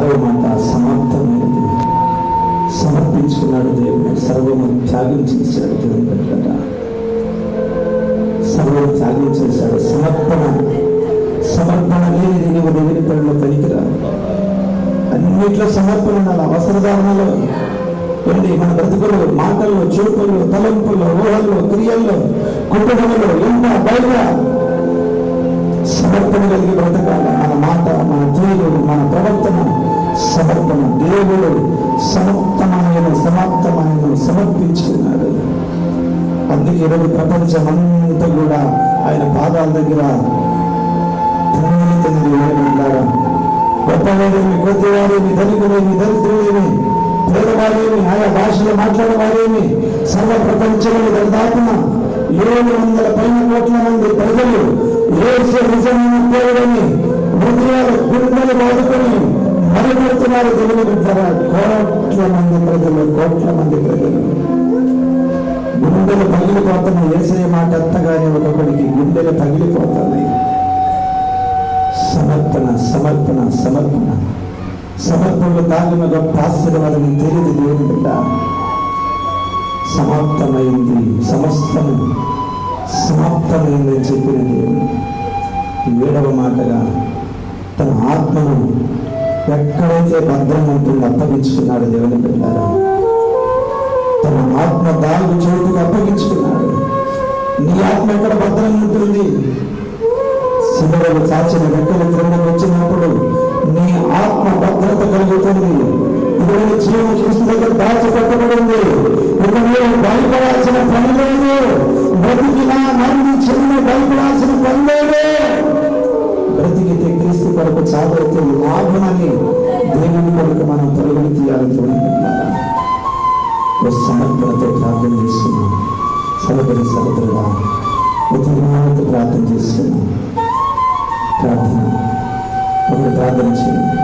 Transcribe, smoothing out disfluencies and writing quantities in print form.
రెండవ మాట సమాప్తమైనది. సమర్పించుకున్నాడు దేవుడు, సర్వము త్యాగం చేశాడు. దేవుని బిడ్డలారా, సర్వం త్యాగం చేశాడు. సమర్పణ లేనిది నువ్వు దేవుని పనిలో పనికిరావు. అన్నిట్లో సమర్పణ ఉండాలి. అవసరధారణలో ఏంటి మన బ్రతుకులు, మాటల్లో, చూపుల్లో, తలంపుల్లో, ఊహల్లో, క్రియల్లో, కుటుంబంలో, ఎంత బయట సమర్పణ కలిగి బ్రతకాలి. మన మాట, మన తీరు, మన ప్రవర్తన సమర్పణ. దేవుడు సమాప్తమైన సమర్పించుకున్నాడు. అందుకే ఈరోజు ప్రపంచం అంతా కూడా ఆయన పాదాల దగ్గర ఉంటారా. గొప్పవారేమి, కొద్దివారేమి, ధనికులేమి, దరిద్రులేమి, పేదవారేమి, ఆయా భాషలు మాట్లాడేవారేమి, సర్వ ప్రపంచంలో దాదాపున 700 పైన కోట్ల మంది ప్రజలు యేసు నిజమైన దేవుడని హృదయాలు, గుండెలు బాదుకొని మరిపెడుతున్నారు. దేవుని బిడ్డలారా, కోట్ల మంది ప్రజలు గుండెలు పగిలిపోతున్నాయి. యేసయ్య మాట ఎత్తగానే ఒక్కొక్కడికి గుండెలు పగిలిపోతున్నాయి. సమర్పణలో దాగిన గొప్ప ఆశీర్వాదం తెలియదు. దేవుని బిడ్డ, సమాప్తమైంది, సమస్తము సమాప్తమైందని చెప్పిన దేవుడు 7వ మాటగా తన ఆత్మను ఎక్కడైతే భద్రం ఉంటుందో అప్పగించుకున్నాడు. దేవుని బిడ్డలారా, తన ఆత్మ దాగు చోటుకు అప్పగించుకున్నాడు. నీ ఆత్మ ఎక్కడ భద్రం ఉంటుంది? శిలువలు చాచిన రెక్కల క్రిందకు వచ్చినప్పుడు నీ ఆత్మ భద్రత కలుగుతుంది. ఇటువంటి జీవం క్రీస్తు దగ్గర దాచిపెట్టబడింది. ఇక మీరు భయపడాల్సిన పని లేదు. బ్రతికినా మరణించిన భయపడాల్సిన పని లేదు. బ్రతికితే క్రీస్తు కొరకు, చావైతే లాభమని దేవుని కొరకు మనం పరుగులు తీయాలని చూడాలి. సమర్పణతో ప్రార్థన చేస్తున్నాం. సహోదరుడా, ఉత్తమానంతో ప్రార్థన చేస్తున్నాం. ప్రార్థన చేయండి.